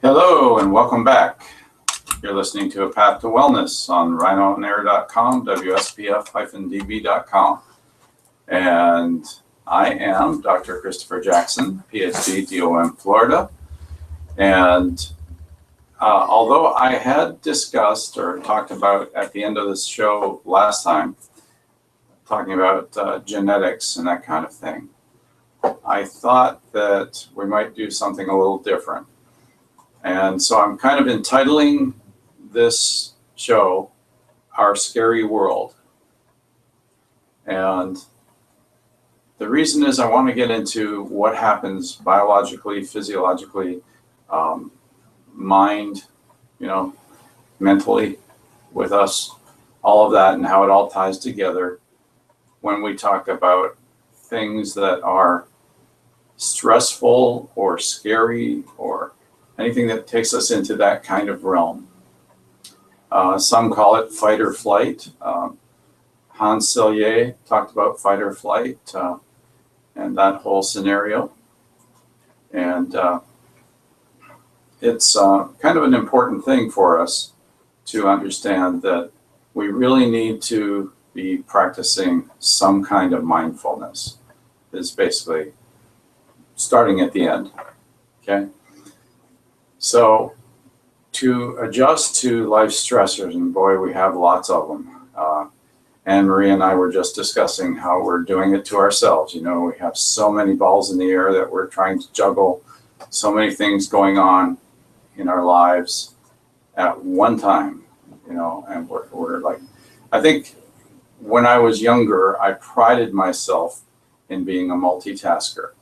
Hello and welcome back. You're listening to A Path to Wellness on rhinoonair.com, WSPF-DB.com. And I am Dr. Christopher Jackson, PhD, DOM, Florida. And although I had discussed or talked about at the end of this show last time, talking about genetics and that kind of thing, I thought that we might do something a little different. And so I'm kind of entitling this show, Our Scary World. And the reason is I want to get into what happens biologically, physiologically, mind, mentally with us, all of that and how it all ties together when we talk about things that are stressful or scary or anything that takes us into that kind of realm. Some call it fight or flight. Hans Selye talked about fight or flight and that whole scenario. And it's kind of an important thing for us to understand that we really need to be practicing some kind of mindfulness. Is basically starting at the end, okay? So to adjust to life stressors, and boy, we have lots of them. Anne Marie and I were just discussing how we're doing it to ourselves. We have so many balls in the air that we're trying to juggle, so many things going on in our lives at one time, and we're like, I think when I was younger, I prided myself in being a multitasker.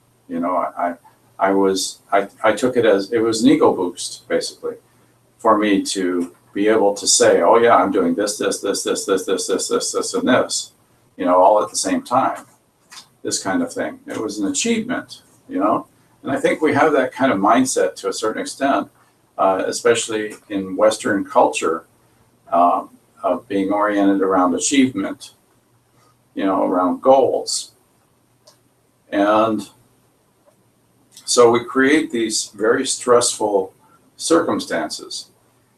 I took it as it was an ego boost, basically, for me to be able to say, oh yeah, I'm doing this, and this, all at the same time, this kind of thing. It was an achievement, and I think we have that kind of mindset to a certain extent, especially in Western culture, of being oriented around achievement, around goals. And so we create these very stressful circumstances.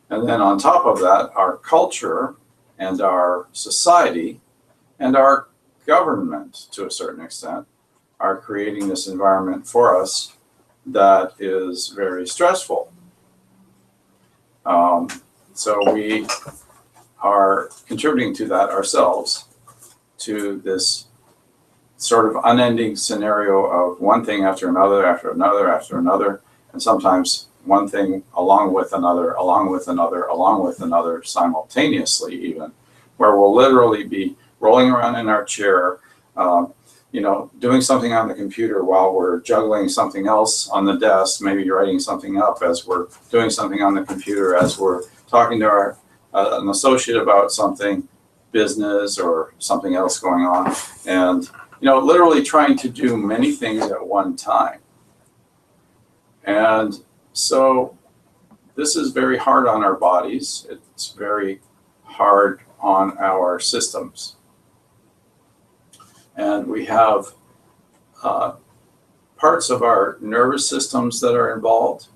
And then on top of that, our culture and our society and our government, to a certain extent, are creating this environment for us that is very stressful. So we are contributing to that ourselves, to this sort of unending scenario of one thing after another, after another, after another, and sometimes one thing along with another, along with another, along with another, simultaneously even, where we'll literally be rolling around in our chair, doing something on the computer while we're juggling something else on the desk, maybe writing something up as we're doing something on the computer, as we're talking to an associate about something, business or something else going on, and literally trying to do many things at one time. And so this is very hard on our bodies. It's very hard on our systems. And we have parts of our nervous systems that are involved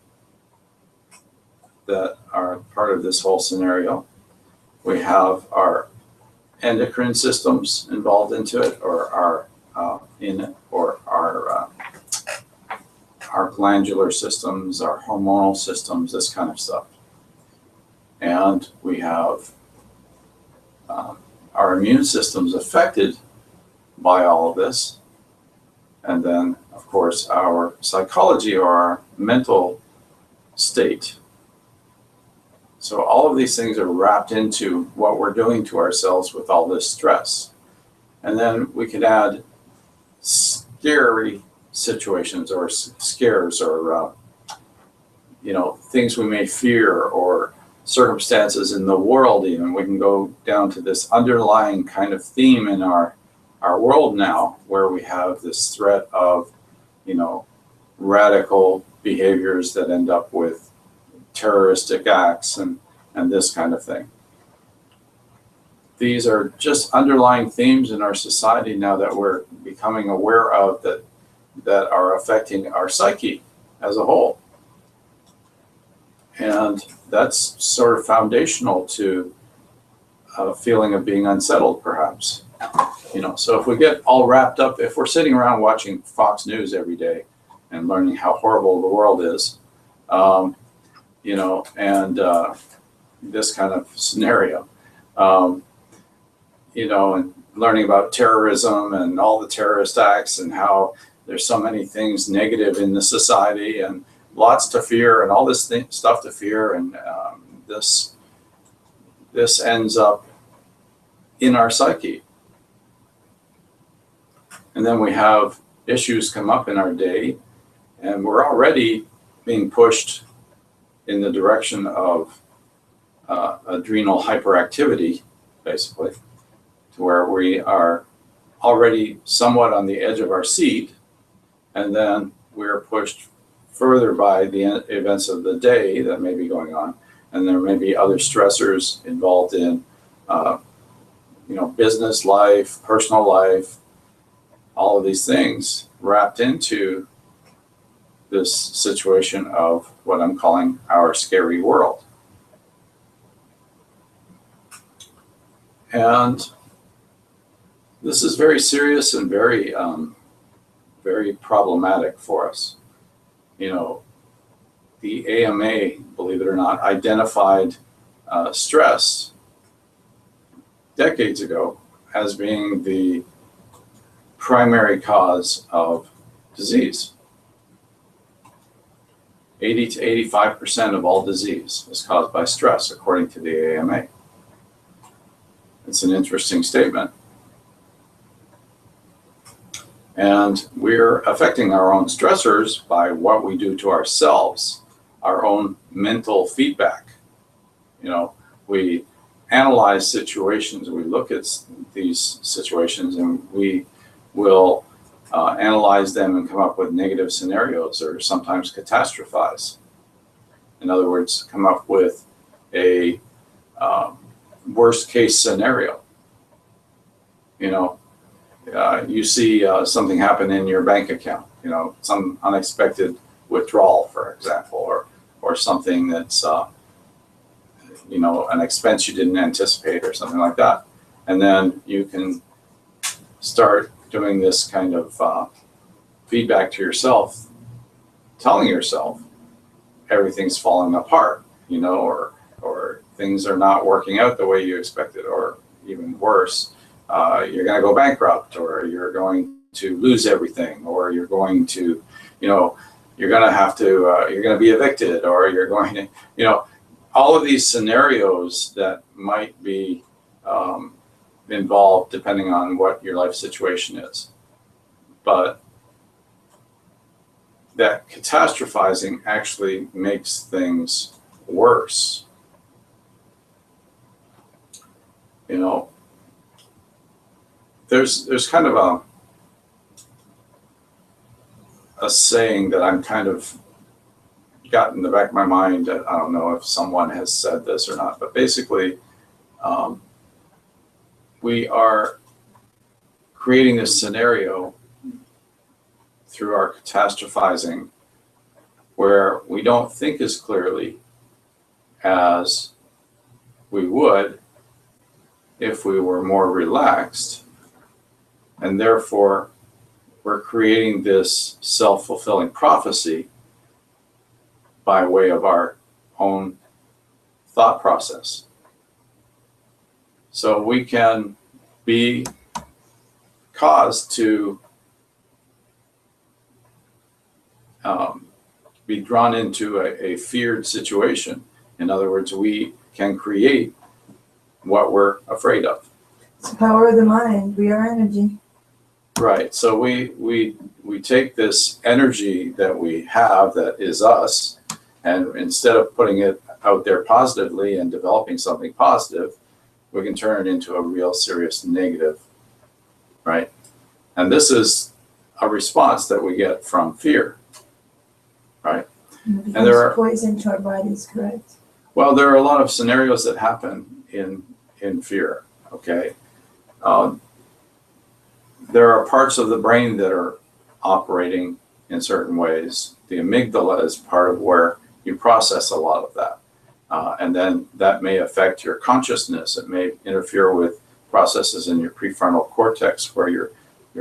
that are part of this whole scenario. We have our endocrine systems involved into it, or our glandular systems, our hormonal systems, this kind of stuff. And we have our immune systems affected by all of this. And then, of course, our psychology or our mental state. So all of these things are wrapped into what we're doing to ourselves with all this stress. And then we could add scary situations or scares or, things we may fear or circumstances in the world even. We can go down to this underlying kind of theme in our world now, where we have this threat of, radical behaviors that end up with terroristic acts and this kind of thing. These are just underlying themes in our society now that we're becoming aware of, that are affecting our psyche as a whole. And that's sort of foundational to a feeling of being unsettled, perhaps. So if we get all wrapped up, if we're sitting around watching Fox News every day and learning how horrible the world is, and this kind of scenario, and learning about terrorism and all the terrorist acts and how there's so many things negative in the society and lots to fear and all this stuff to fear, and this ends up in our psyche. And then we have issues come up in our day, and we're already being pushed in the direction of adrenal hyperactivity, basically, to where we are already somewhat on the edge of our seat, and then we're pushed further by the events of the day that may be going on, and there may be other stressors involved in, business life, personal life, all of these things wrapped into this situation of what I'm calling our scary world. And this is very serious and very, very problematic for us. The AMA, believe it or not, identified stress decades ago as being the primary cause of disease. 80 to 85% of all disease is caused by stress, according to the AMA. It's an interesting statement. And we're affecting our own stressors by what we do to ourselves, our own mental feedback. We analyze situations, we look at these situations, and we will analyze them and come up with negative scenarios, or sometimes catastrophize. In other words, come up with a worst case scenario. You see something happen in your bank account, some unexpected withdrawal, for example, or something that's, an expense you didn't anticipate or something like that. And then you can start doing this kind of feedback to yourself, telling yourself everything's falling apart, or things are not working out the way you expected, or even worse, you're going to go bankrupt, or you're going to lose everything, or you're going to, you're going to be evicted, or you're going to, all of these scenarios that might be involved depending on what your life situation is. But that catastrophizing actually makes things worse. There's kind of a saying that I'm kind of got in the back of my mind. I don't know if someone has said this or not, but basically, we are creating this scenario through our catastrophizing where we don't think as clearly as we would if we were more relaxed, and therefore we're creating this self-fulfilling prophecy by way of our own thought process. So we can be caused to be drawn into a feared situation. In other words, we can create what we're afraid of. It's the power of the mind. We are energy. Right. So we take this energy that we have, that is us, and instead of putting it out there positively and developing something positive, we can turn it into a real serious negative, right? And this is a response that we get from fear, right? And there are poison to our bodies, correct? Well, there are a lot of scenarios that happen in fear, okay? There are parts of the brain that are operating in certain ways. The amygdala is part of where you process a lot of that. And then that may affect your consciousness. It may interfere with processes in your prefrontal cortex where your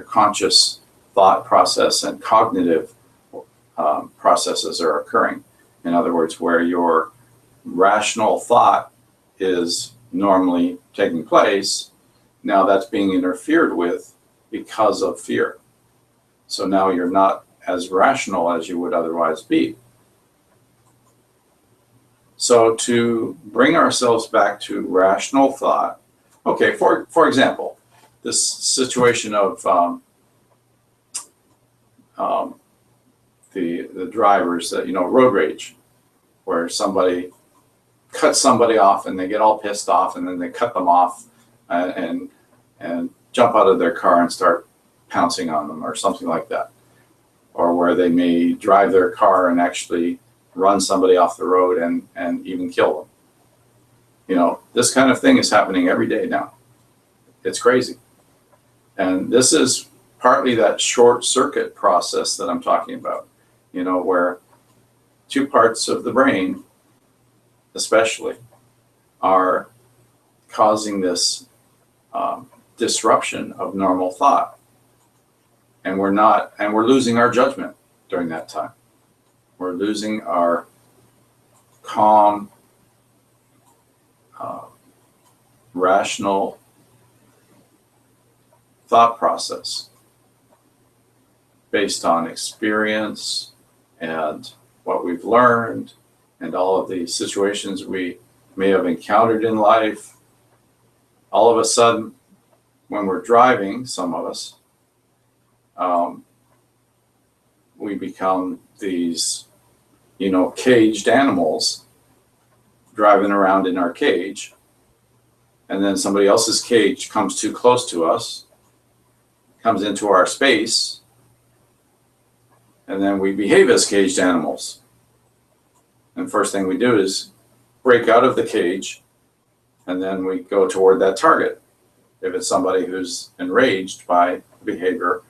conscious thought process and cognitive processes are occurring. In other words, where your rational thought is normally taking place, now that's being interfered with because of fear. So now you're not as rational as you would otherwise be. So to bring ourselves back to rational thought, okay, for example, this situation of the drivers that, road rage, where somebody cuts somebody off and they get all pissed off and then they cut them off and jump out of their car and start pouncing on them or something like that. Or where they may drive their car and actually run somebody off the road and even kill them. This kind of thing is happening every day now. It's crazy. And this is partly that short circuit process that I'm talking about, where two parts of the brain, especially, are causing this disruption of normal thought. And we're losing our judgment during that time. We're losing our calm, rational thought process based on experience and what we've learned and all of the situations we may have encountered in life. All of a sudden, when we're driving, some of us, we become these, caged animals driving around in our cage. And then somebody else's cage comes too close to us, comes into our space, and then we behave as caged animals. And first thing we do is break out of the cage, and then we go toward that target. If it's somebody who's enraged by behavior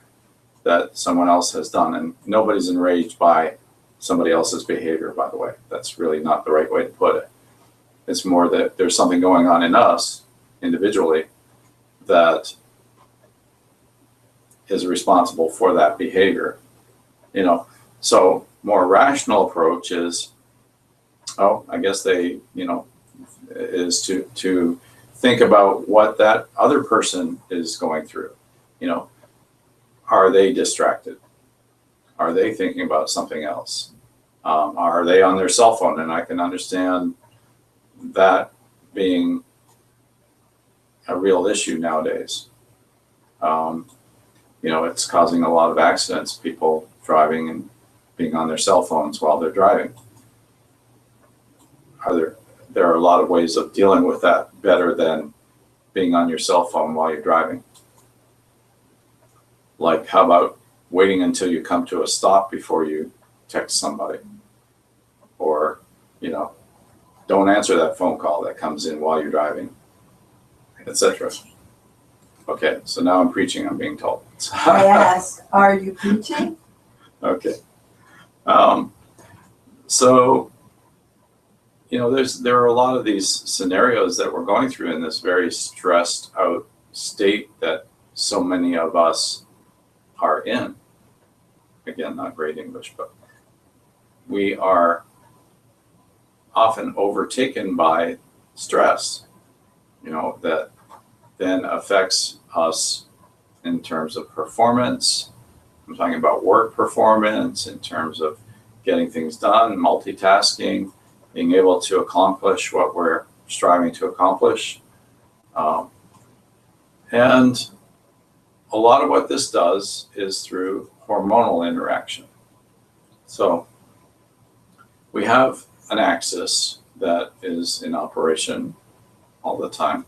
that someone else has done, and nobody's enraged by somebody else's behavior, by the way. That's really not the right way to put it. It's more that there's something going on in us individually that is responsible for that behavior. So more rational approach is, I guess they, is to think about what that other person is going through. Are they distracted? Are they thinking about something else? Are they on their cell phone? And I can understand that being a real issue nowadays. It's causing a lot of accidents, people driving and being on their cell phones while they're driving. There are a lot of ways of dealing with that better than being on your cell phone while you're driving. Like, how about waiting until you come to a stop before you text somebody? Or, don't answer that phone call that comes in while you're driving, etc. Okay, so now I'm preaching, I'm being told. I ask, are you preaching? Okay. So, there are a lot of these scenarios that we're going through in this very stressed out state that so many of us are in. Again, not great English, but we are often overtaken by stress, that then affects us in terms of performance. I'm talking about work performance, in terms of getting things done, multitasking, being able to accomplish what we're striving to accomplish. And a lot of what this does is through hormonal interaction. So we have an axis that is in operation all the time,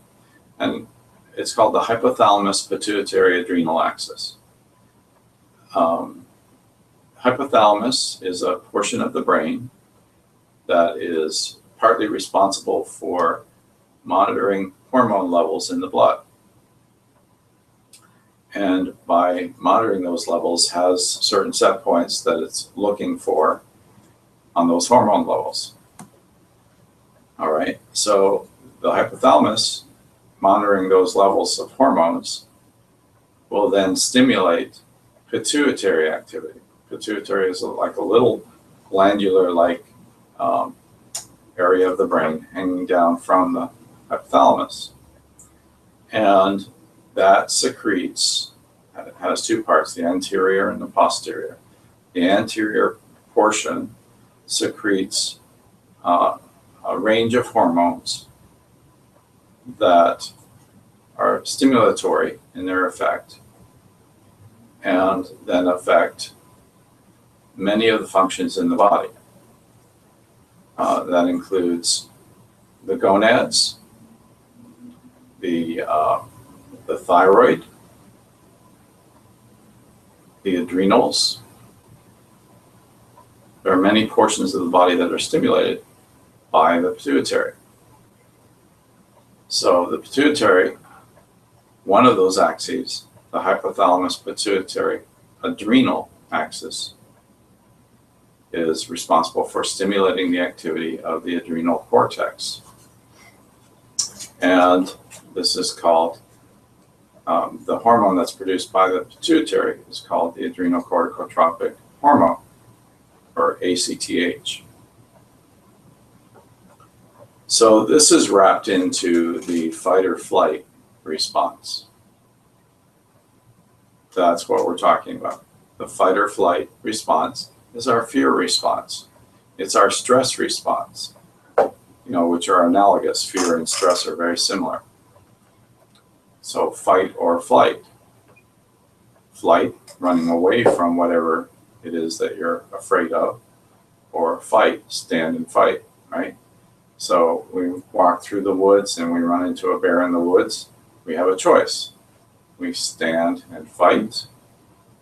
and it's called the hypothalamus pituitary adrenal axis. Hypothalamus is a portion of the brain that is partly responsible for monitoring hormone levels in the blood. And by monitoring those levels, has certain set points that it's looking for on those hormone levels. All right, so the hypothalamus, monitoring those levels of hormones, will then stimulate pituitary activity. Pituitary is like a little glandular-like area of the brain hanging down from the hypothalamus. And that secretes, it has two parts, the anterior and the posterior. The anterior portion secretes a range of hormones that are stimulatory in their effect and then affect many of the functions in the body. That includes the gonads, the thyroid, the adrenals. There are many portions of the body that are stimulated by the pituitary. So the pituitary, one of those axes, the hypothalamus pituitary adrenal axis, is responsible for stimulating the activity of the adrenal cortex. And this is called, the hormone that's produced by the pituitary is called the adrenocorticotropic hormone, or ACTH. So this is wrapped into the fight or flight response. That's what we're talking about. The fight or flight response is our fear response. It's our stress response, which are analogous. Fear and stress are very similar. So fight or flight. Flight, running away from whatever it is that you're afraid of, or fight, stand and fight, right? So we walk through the woods and we run into a bear in the woods. We have a choice. We stand and fight,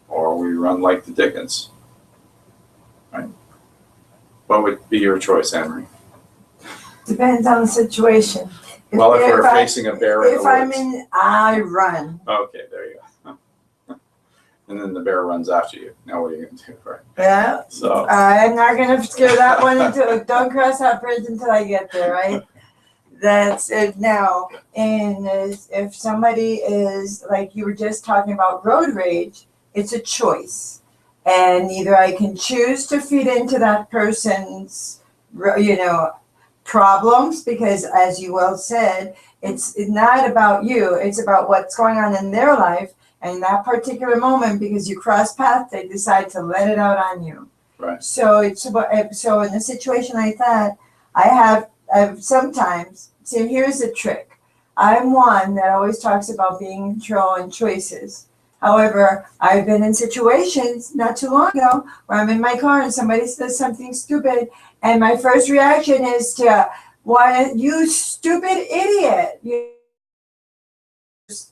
or we run like the Dickens, right? What would be your choice, Anne-Marie? Depends on the situation. If we're facing a bear in the woods. I run. Okay, there you go. And then the bear runs after you. Now what are you going to do, right? Yeah. So I'm not going to scare that one until, don't cross that bridge until I get there, right? That's it now. And if somebody is, like you were just talking about road rage, it's a choice. And either I can choose to feed into that person's, problems, because as you well said, it's not about you, it's about what's going on in their life and that particular moment, because you cross paths, they decide to let it out on you. right. So it's about, so in a situation like that, I've sometimes, so here's the trick. I'm one that always talks about being in control and choices. However, I've been in situations not too long ago where I'm in my car and somebody says something stupid, and my first reaction is to, "Why, you stupid idiot!" You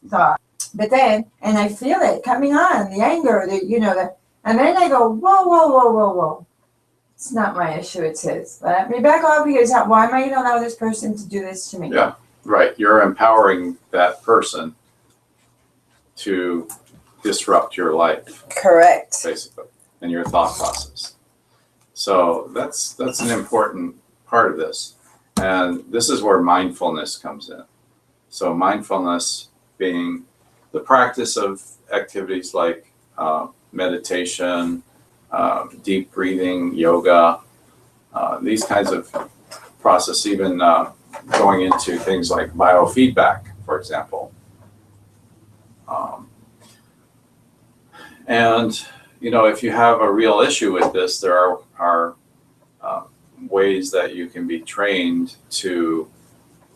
thought, but then, and I feel it coming on, the anger, and then I go, whoa. It's not my issue, it's his. Let me back off, because why am I going to allow this person to do this to me? Yeah, right. You're empowering that person to disrupt your life. Correct. Basically, and your thought process. So that's an important part of this. And this is where mindfulness comes in. So mindfulness being the practice of activities like meditation, deep breathing, yoga, these kinds of process, even going into things like biofeedback, for example. And if you have a real issue with this, there are ways that you can be trained to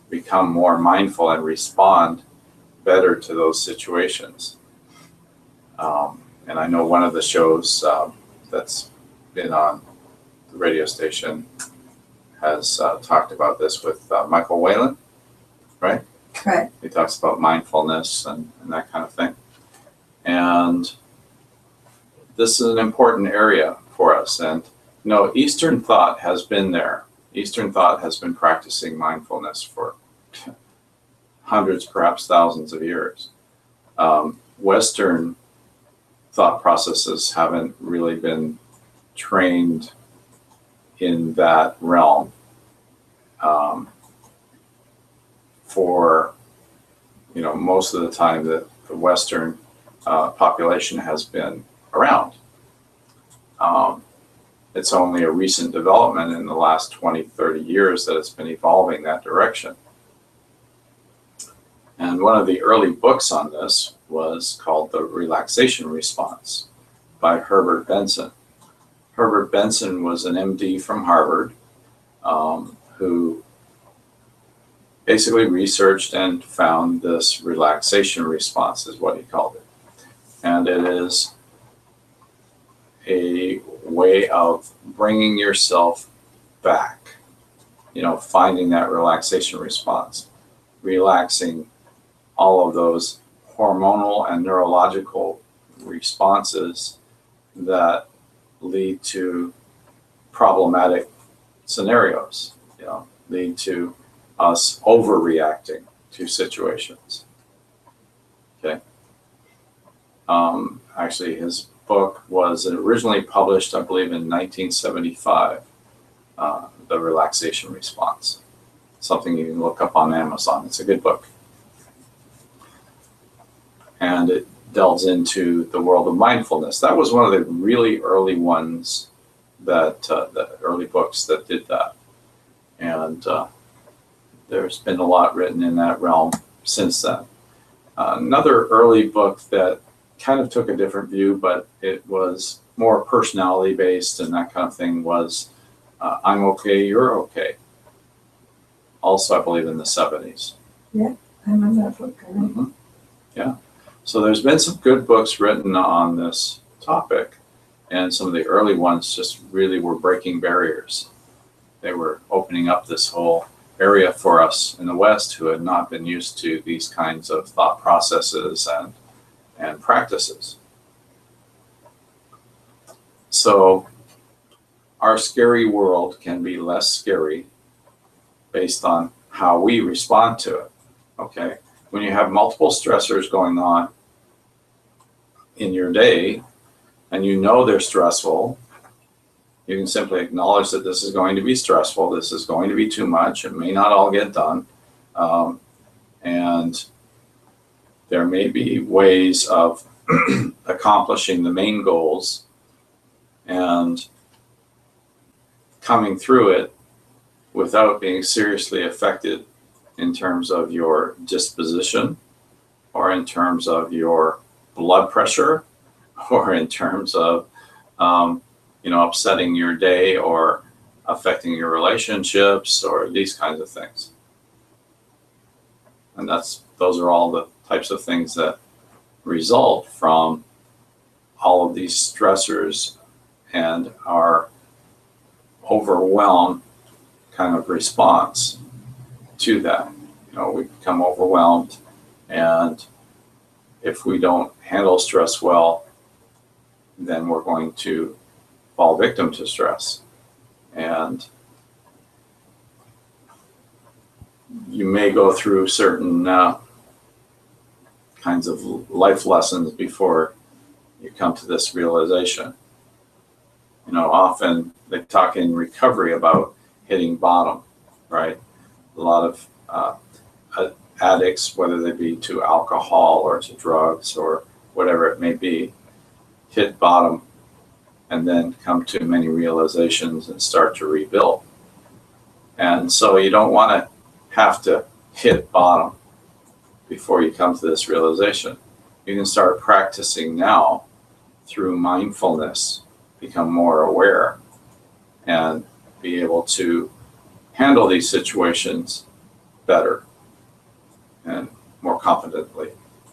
become more mindful and respond better to those situations. And I know one of the shows that's been on the radio station has talked about this with Michael Whalen, right? Correct. He talks about mindfulness and that kind of thing. And this is an important area for us. And Eastern thought has been there. Eastern thought has been practicing mindfulness for hundreds, perhaps thousands of years. Western thought processes haven't really been trained in that realm for, you know, most of the time that the Western population has been around. It's only a recent development in the last 20, 30 years that it's been evolving that direction. And one of the early books on this was called The Relaxation Response by Herbert Benson. Herbert Benson was an MD from Harvard who basically researched and found this relaxation response, is what he called it. And it is a way of bringing yourself back, you know, finding that relaxation response, relaxing all of those hormonal and neurological responses that lead to problematic scenarios, you know, lead to us overreacting to situations. Okay. Actually, his book was originally published, I believe, in 1975, The Relaxation Response. Something you can look up on Amazon. It's a good book. And it delves into the world of mindfulness. That was one of the really early ones that, the early books that did that. And there's been a lot written in that realm since then. Another early book that kind of took a different view, but it was more personality based and that kind of thing, was I'm Okay, You're Okay. Also, I believe in the 70s. Yeah, I remember that book. Mm-hmm. Yeah. So there's been some good books written on this topic, and some of the early ones just really were breaking barriers. They were opening up this whole area for us in the West who had not been used to these kinds of thought processes and practices. So our scary world can be less scary based on how we respond to it. Okay? When you have multiple stressors going on in your day and you know they're stressful, you can simply acknowledge that this is going to be stressful, this is going to be too much, it may not all get done, and there may be ways of accomplishing the main goals and coming through it without being seriously affected in terms of your disposition, or in terms of your blood pressure, or in terms of you know, upsetting your day or affecting your relationships or these kinds of things. And those are all the types of things that result from all of these stressors and our overwhelmed kind of response to that. You know, we become overwhelmed, and if we don't handle stress well, then we're going to fall victim to stress. And you may go through certain kinds of life lessons before you come to this realization. You know, often they talk in recovery about hitting bottom, right? A lot of addicts, whether they be to alcohol or to drugs or whatever it may be, hit bottom and then come to many realizations and start to rebuild. And so you don't want to have to hit bottom before you come to this realization. You can start practicing now through mindfulness, become more aware, and be able to handle these situations better and more confidently,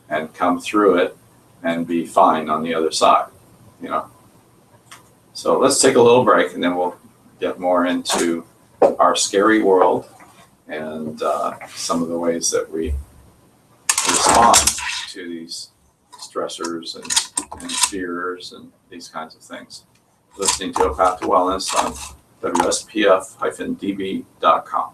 and come through it and be fine on the other side, you know. So let's take a little break, and then we'll get more into our scary world and some of the ways that we respond to these stressors and fears and these kinds of things. Listening to A Path to Wellness on WSPF-DB.com.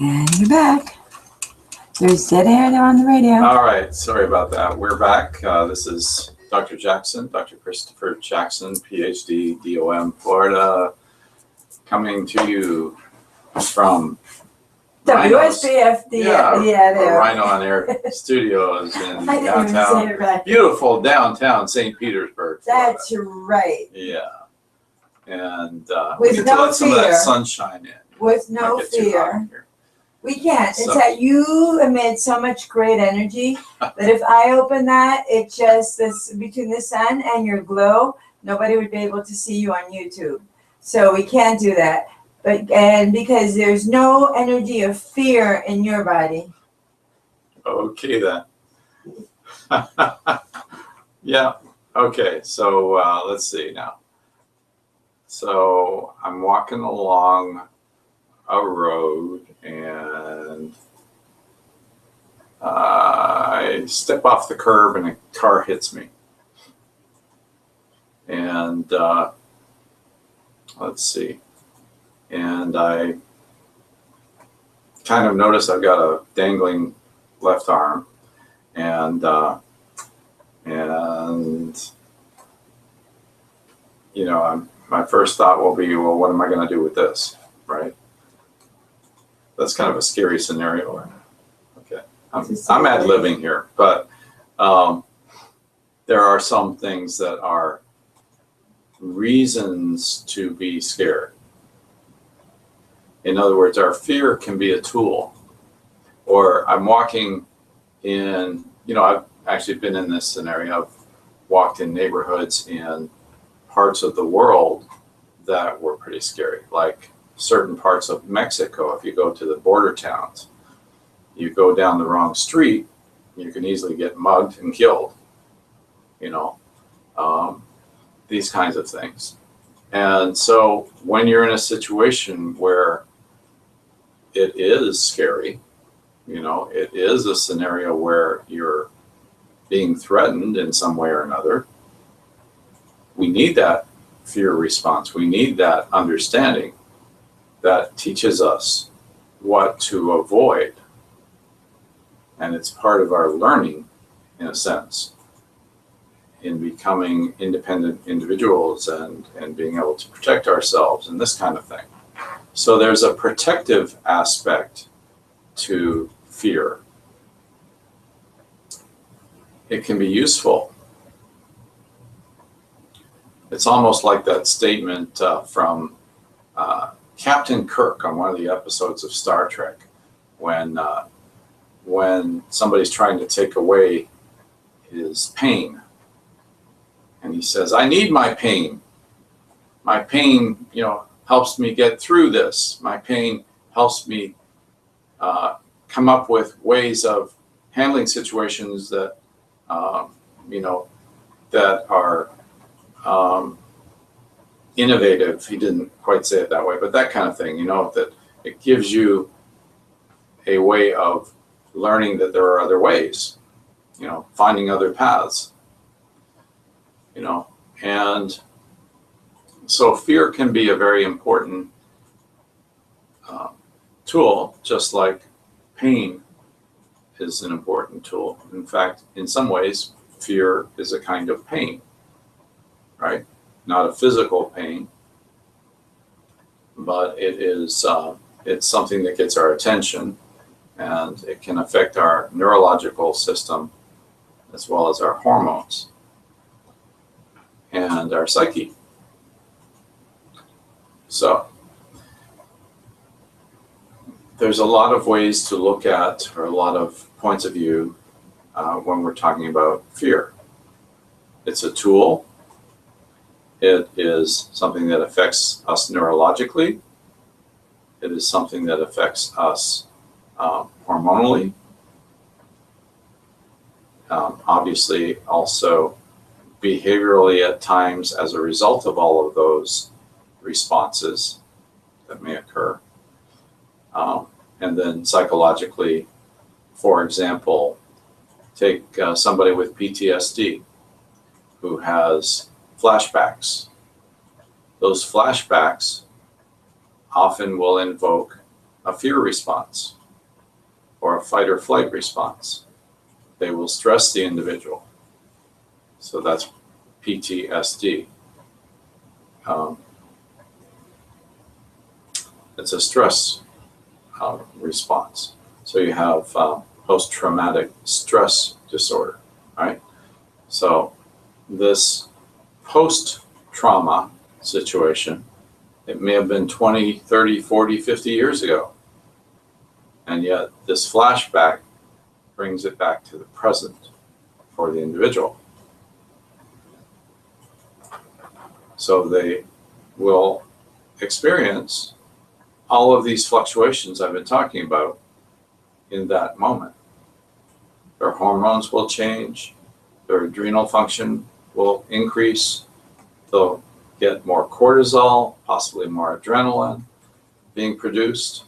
And you're back. There's dead air there on the radio. All right, sorry about that. We're back. This is Dr. Jackson, Dr. Christopher Jackson, PhD, DOM, Florida, coming to you from WSPF-DB. Rhino on Air Studios in I didn't even say downtown, it right. beautiful downtown St. Petersburg, Florida. That's right. Yeah. And With we get no to let some of that fear. sunshine in. With no Might get too hot fear. in here. We can't. It's So- that you emit so much great energy that if I open that, it just, this between the sun and your glow, nobody would be able to see you on YouTube. So we can't do that. And because there's no energy of fear in your body. Okay then. Yeah. Okay. So let's see now. So I'm walking along a road and I step off the curb and a car hits me. And let's see. And I kind of notice I've got a dangling left arm, and you know, my first thought will be, well, what am I going to do with this, right? That's kind of a scary scenario. Okay, I'm ad-libbing here, but there are some things that are reasons to be scared. In other words, our fear can be a tool. Or I'm walking in, you know, I've actually been in this scenario. I've walked in neighborhoods in parts of the world that were pretty scary, like certain parts of Mexico. If you go to the border towns, you go down the wrong street, you can easily get mugged and killed, you know, these kinds of things. And so when you're in a situation where it is scary, you know, it is a scenario where you're being threatened in some way or another, we need that fear response. We need that understanding that teaches us what to avoid. And it's part of our learning, in a sense, in becoming independent individuals and being able to protect ourselves and this kind of thing. So there's a protective aspect to fear. It can be useful. It's almost like that statement from Captain Kirk on one of the episodes of Star Trek, when somebody's trying to take away his pain. And he says, I need my pain. My pain, you know, helps me get through this. My pain helps me come up with ways of handling situations that, you know, that are innovative. He didn't quite say it that way, but that kind of thing, you know, that it gives you a way of learning that there are other ways, you know, finding other paths, you know, and so fear can be a very important tool, just like pain is an important tool. In fact, in some ways, fear is a kind of pain, right? Not a physical pain, but it is, it's something that gets our attention, and it can affect our neurological system as well as our hormones and our psyche. So there's a lot of ways to look at, or a lot of points of view when we're talking about fear. It's a tool. It is something that affects us neurologically. It is something that affects us hormonally. Obviously, also behaviorally at times as a result of all of those responses that may occur. And then psychologically, for example, take somebody with PTSD who has flashbacks. Those flashbacks often will invoke a fear response or a fight or flight response. They will stress the individual. So that's PTSD. It's a stress response. So you have post-traumatic stress disorder, right? So this post-trauma situation, it may have been 20, 30, 40, 50 years ago. And yet this flashback brings it back to the present for the individual. So they will experience all of these fluctuations I've been talking about in that moment. Their hormones will change, their adrenal function will increase, they'll get more cortisol, possibly more adrenaline being produced.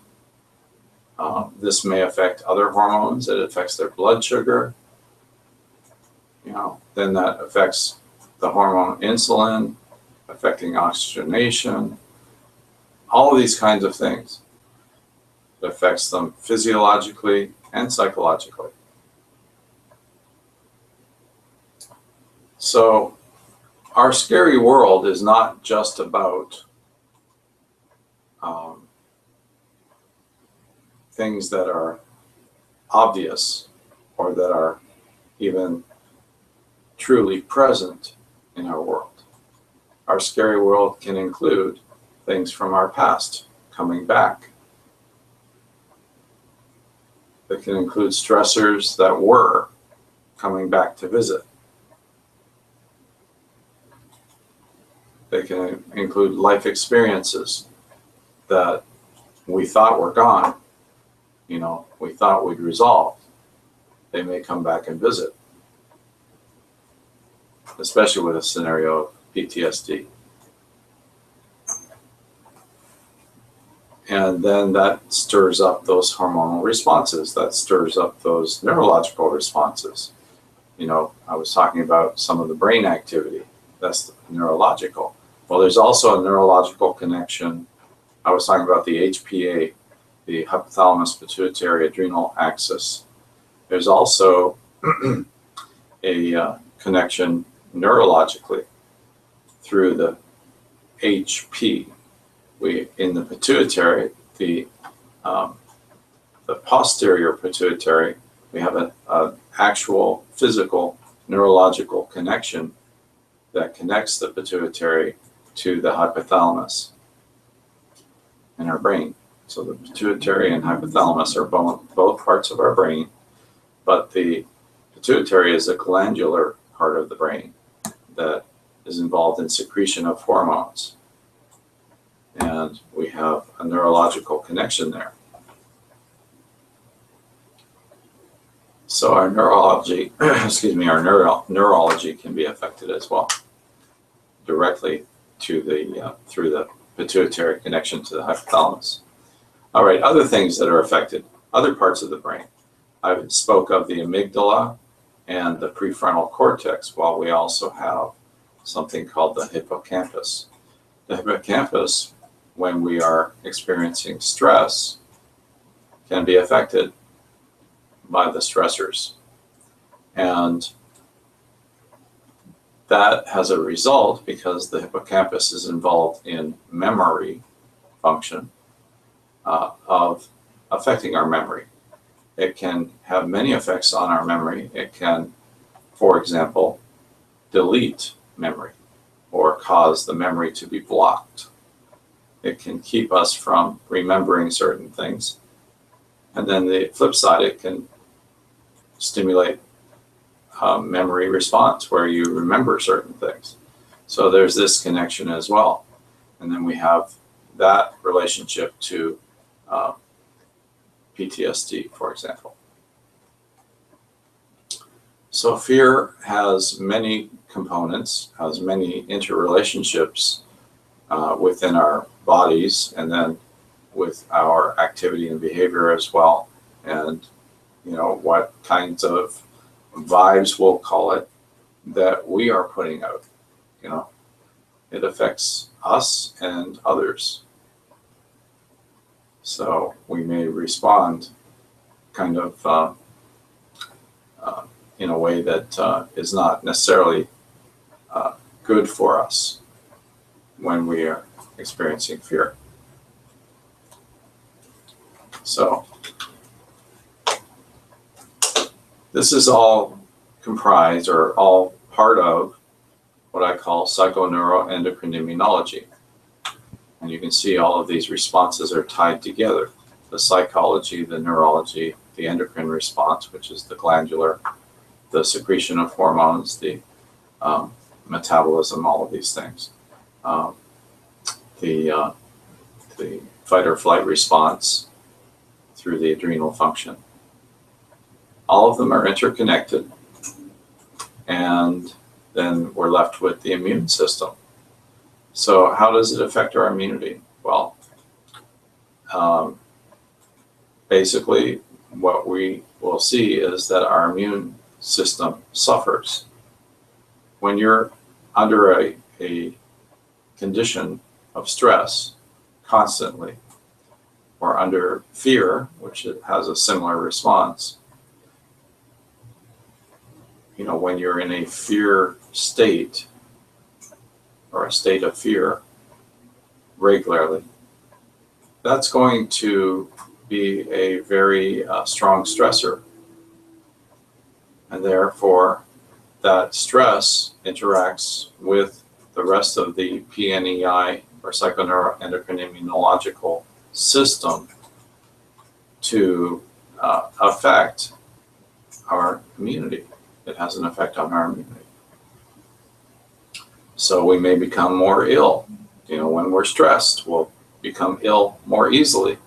This may affect other hormones. It affects their blood sugar. Then that affects the hormone insulin, affecting oxygenation, all of these kinds of things. It affects them physiologically and psychologically. So our scary world is not just about things that are obvious or that are even truly present in our world. Our scary world can include things from our past coming back. It can include stressors that were coming back to visit. They can include life experiences that we thought were gone. We thought we'd resolved. They may come back and visit, especially with a scenario of PTSD. And then that stirs up those hormonal responses, that stirs up those neurological responses. I was talking about some of the brain activity, that's neurological. Well, there's also a neurological connection. I was talking about the HPA, the hypothalamus pituitary adrenal axis. There's also a connection neurologically through the HP. In the pituitary, the posterior pituitary, we have an actual physical neurological connection that connects the pituitary to the hypothalamus in our brain. So the pituitary and hypothalamus are both parts of our brain, but the pituitary is a glandular part of the brain that is involved in secretion of hormones. And we have a neurological connection there. So our neurology, neurology can be affected as well, directly to through the pituitary connection to the hypothalamus. All right, other things that are affected, other parts of the brain. I spoke of the amygdala and the prefrontal cortex, while we also have something called the hippocampus. The hippocampus, when we are experiencing stress, can be affected by the stressors. And that has a result because the hippocampus is involved in memory function of affecting our memory. It can have many effects on our memory. It can, for example, delete memory or cause the memory to be blocked. It can keep us from remembering certain things. And then the flip side, it can stimulate memory response where you remember certain things. So there's this connection as well. And then we have that relationship to PTSD, for example. So fear has many components, has many interrelationships within our bodies, and then with our activity and behavior as well. And what kinds of vibes, we'll call it, that we are putting out. It affects us and others. So we may respond kind of in a way that is not necessarily good for us when we are experiencing fear. So this is all comprised or all part of what I call psychoneuroendocrine immunology. And you can see all of these responses are tied together. The psychology, the neurology, the endocrine response, which is the glandular, the secretion of hormones, the metabolism, all of these things. The fight or flight response through the adrenal function. All of them are interconnected, and then we're left with the immune system. So how does it affect our immunity? Well, basically what we will see is that our immune system suffers. When you're under a condition of stress constantly, or under fear, which it has a similar response, you know, when you're in a fear state or a state of fear regularly, that's going to be a very strong stressor. And therefore, that stress interacts with the rest of the PNEI or psychoneuroendocrine immunological system to affect our immunity. It has an effect on our immunity. So we may become more ill. You know, when we're stressed, we'll become ill more easily.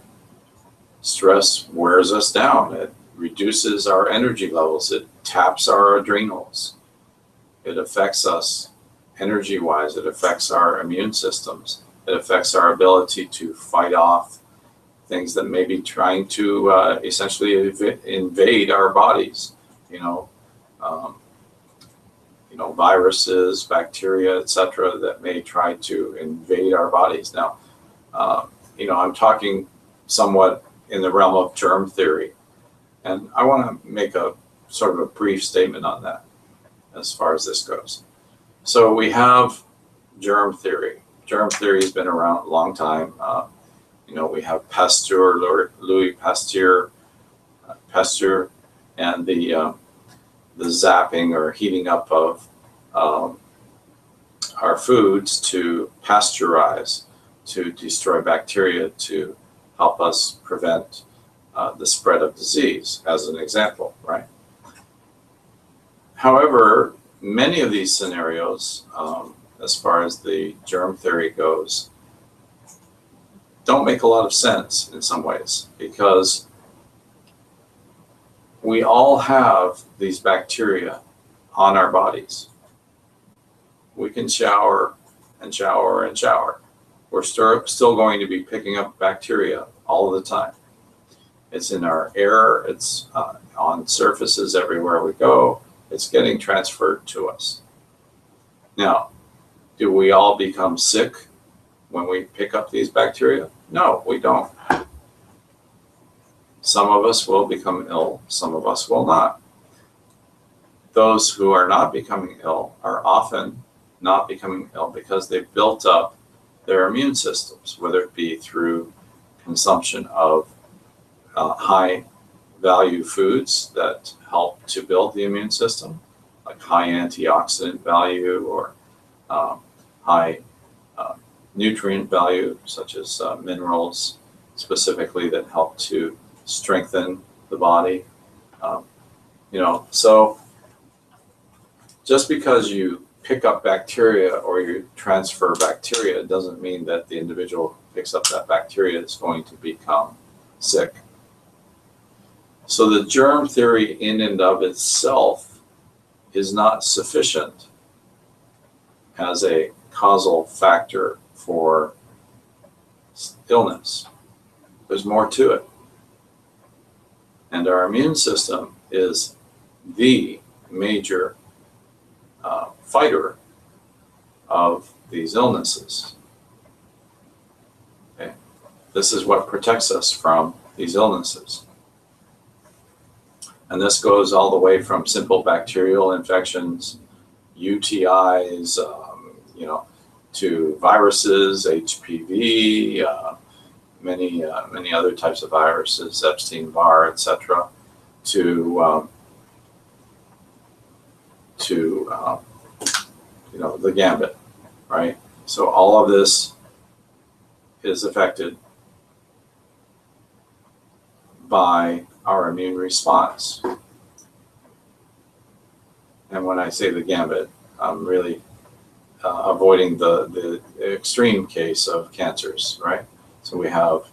Stress wears us down. It reduces our energy levels. It taps our adrenals. It affects us energy-wise. It affects our immune systems. It affects our ability to fight off things that may be trying to essentially invade our bodies. Viruses, bacteria, etc., that may try to invade our bodies. Now, I'm talking somewhat in the realm of germ theory, and I want to make a sort of a brief statement on that as far as this goes. So we have germ theory. Germ theory has been around a long time. We have Pasteur, Louis Pasteur, and the zapping or heating up of our foods to pasteurize, to destroy bacteria, to help us prevent the spread of disease, as an example, right? However, many of these scenarios, as far as the germ theory goes, don't make a lot of sense in some ways, because we all have these bacteria on our bodies. We can shower and shower and shower. We're still going to be picking up bacteria all the time. It's in our air, it's on surfaces everywhere we go, it's getting transferred to us. Now, do we all become sick when we pick up these bacteria? No, we don't. Some of us will become ill, some of us will not. Those who are not becoming ill are often not becoming ill because they've built up their immune systems, whether it be through consumption of high value foods that help to build the immune system, like high antioxidant value or high nutrient value, such as minerals specifically that help to strengthen the body. So just because you pick up bacteria or you transfer bacteria doesn't mean that the individual who picks up that bacteria is going to become sick. So the germ theory in and of itself is not sufficient as a causal factor for illness. There's more to it. And our immune system is the major fighter of these illnesses. Okay. this is what protects us from these illnesses. And this goes all the way from simple bacterial infections, UTIs, to viruses, HPV, many other types of viruses, Epstein-Barr, etc., to the gambit, right? So all of this is affected by our immune response. And when I say the gambit, I'm really avoiding the extreme case of cancers, right? So we have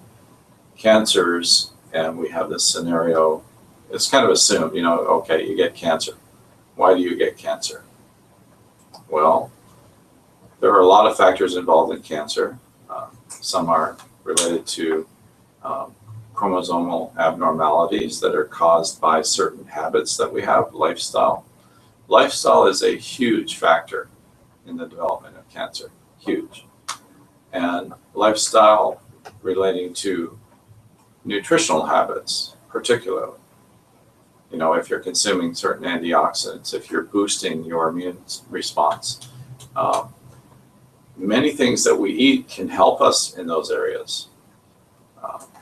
cancers, and we have this scenario. It's kind of assumed, okay, you get cancer. Why do you get cancer? Well, there are a lot of factors involved in cancer. Some are related to chromosomal abnormalities that are caused by certain habits that we have, lifestyle. Lifestyle is a huge factor in the development of cancer, huge. And lifestyle relating to nutritional habits, particularly. If you're consuming certain antioxidants, if you're boosting your immune response. Many things that we eat can help us in those areas,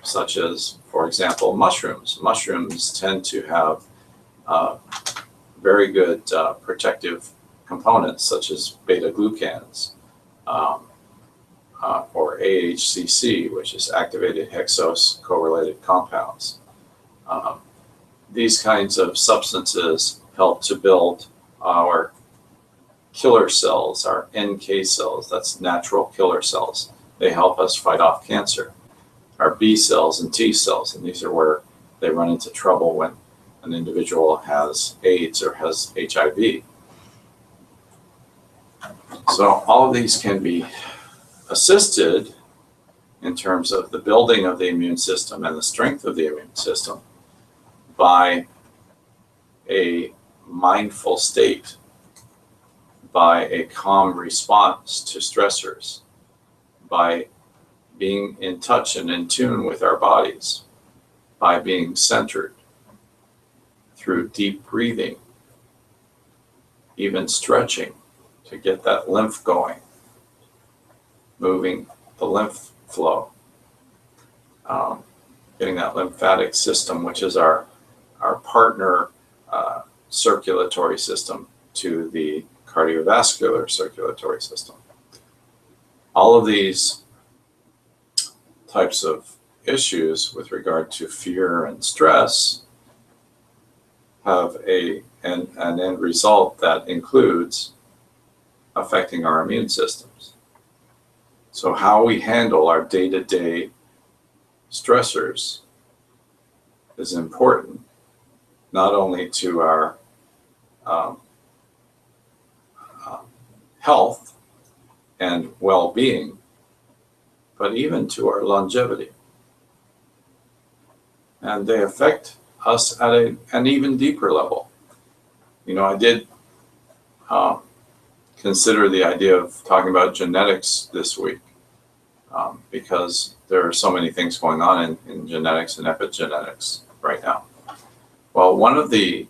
such as, for example, mushrooms. Mushrooms tend to have very good protective components, such as beta-glucans, or AHCC, which is activated hexose correlated compounds. These kinds of substances help to build our killer cells, our NK cells, that's natural killer cells. They help us fight off cancer. Our B cells and T cells, and these are where they run into trouble when an individual has AIDS or has HIV. So all of these can be assisted in terms of the building of the immune system and the strength of the immune system by a mindful state, by a calm response to stressors, by being in touch and in tune with our bodies, by being centered through deep breathing, even stretching to get that lymph going, moving the lymph flow, getting that lymphatic system, which is our partner circulatory system to the cardiovascular circulatory system. All of these types of issues with regard to fear and stress have an end result that includes affecting our immune systems. So how we handle our day-to-day stressors is important, not only to our health and well-being, but even to our longevity. And they affect us at an even deeper level. I did consider the idea of talking about genetics this week because there are so many things going on in genetics and epigenetics right now. Well, one of the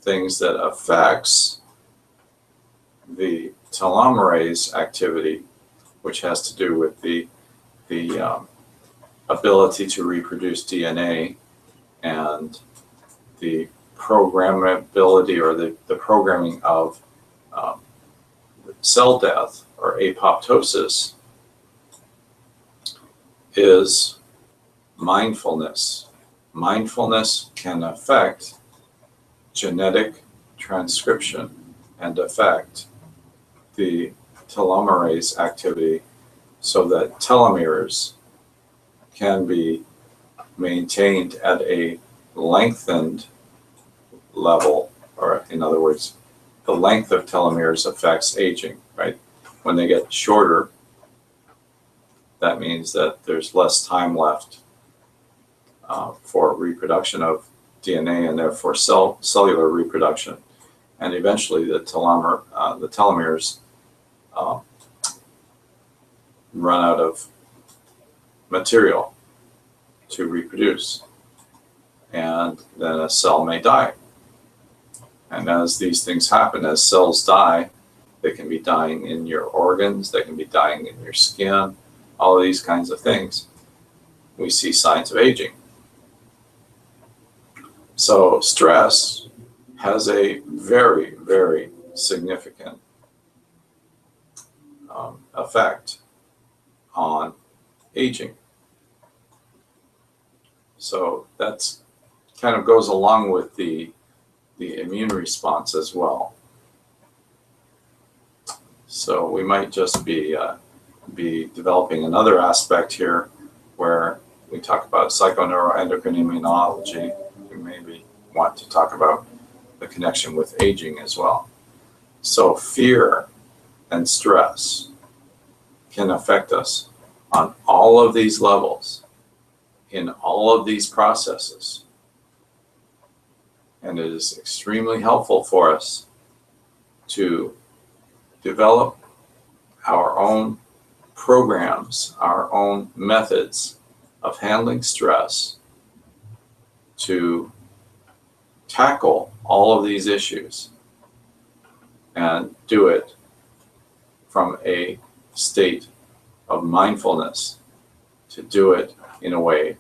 things that affects the telomerase activity, which has to do with the ability to reproduce DNA and the programmability or the programming of cell death or apoptosis, is mindfulness. Mindfulness can affect genetic transcription and affect the telomerase activity so that telomeres can be maintained at a lengthened level, or in other words, the length of telomeres affects aging, right? When they get shorter, that means that there's less time left for reproduction of DNA and therefore cellular reproduction. And eventually the telomeres run out of material to reproduce. And then a cell may die. And as these things happen, as cells die, they can be dying in your organs, they can be dying in your skin, all of these kinds of things. We see signs of aging. So stress has a very, very significant effect on aging. So that's kind of goes along with the immune response as well. So we might just be developing another aspect here where we talk about psychoneuroendocrine immunology. We maybe want to talk about the connection with aging as well. So fear and stress can affect us on all of these levels, in all of these processes. And it is extremely helpful for us to develop our own programs, our own methods of handling stress to tackle all of these issues and do it from a state of mindfulness, to do it in a way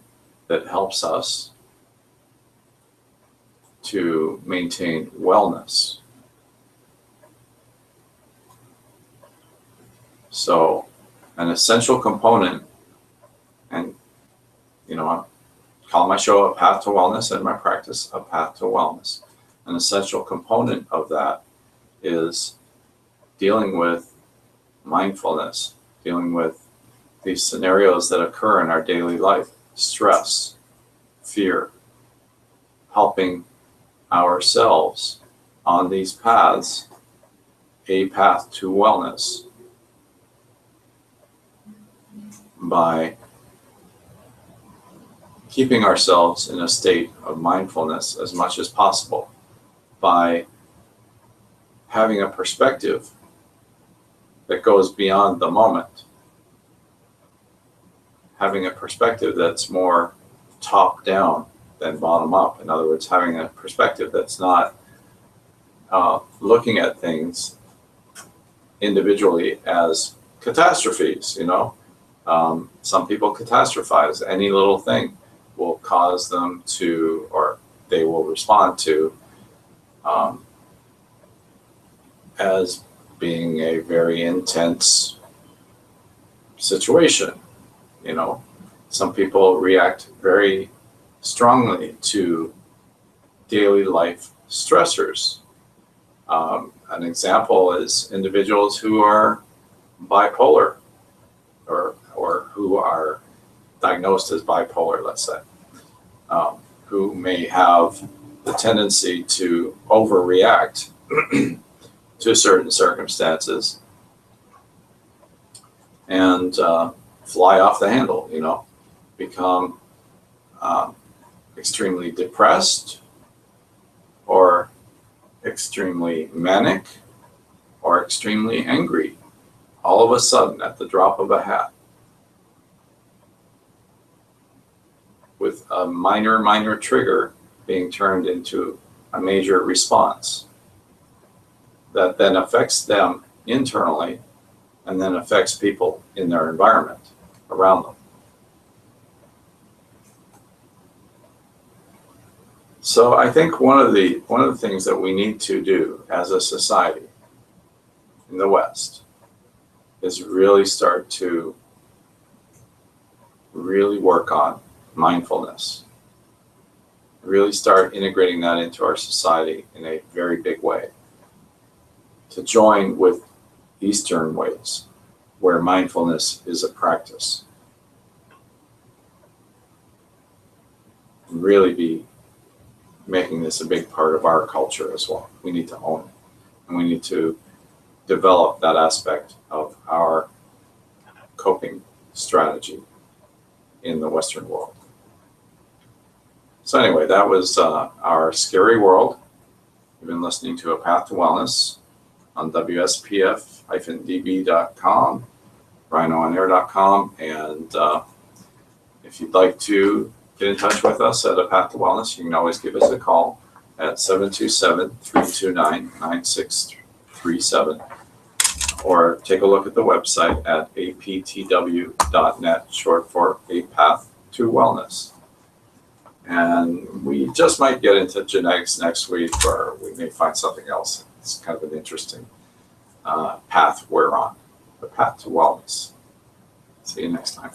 that helps us to maintain wellness. So an essential component, and I call my show A Path to Wellness and my practice A Path to Wellness. An essential component of that is dealing with mindfulness, dealing with these scenarios that occur in our daily life, stress, fear, helping ourselves on these paths, a path to wellness, by keeping ourselves in a state of mindfulness as much as possible, by having a perspective that goes beyond the moment, having a perspective that's more top down than bottom up. In other words, having a perspective that's not looking at things individually as catastrophes. Some people catastrophize. Any little thing will cause them to, or they will respond to, as being a very intense situation. Some people react very strongly to daily life stressors. An example is individuals who are bipolar, or who are diagnosed as bipolar, let's say, who may have the tendency to overreact to certain circumstances and fly off the handle, become extremely depressed, or extremely manic, or extremely angry, all of a sudden at the drop of a hat, with a minor trigger being turned into a major response that then affects them internally and then affects people in their environment around them. So I think one of the things that we need to do as a society in the West is really start to really work on mindfulness, really start integrating that into our society in a very big way, to join with Eastern ways where mindfulness is a practice, and really be making this a big part of our culture as well. We need to own it, and we need to develop that aspect of our coping strategy in the Western world. So anyway, that was our scary world. You've been listening to A Path to Wellness on WSPF-DB.com, rhinoonair.com, and if you'd like to get in touch with us at A Path to Wellness, you can always give us a call at 727-329-9637, or take a look at the website at aptw.net, short for A Path to Wellness. And we just might get into genetics next week, or we may find something else. It's kind of an interesting path we're on, the path to wellness. See you next time.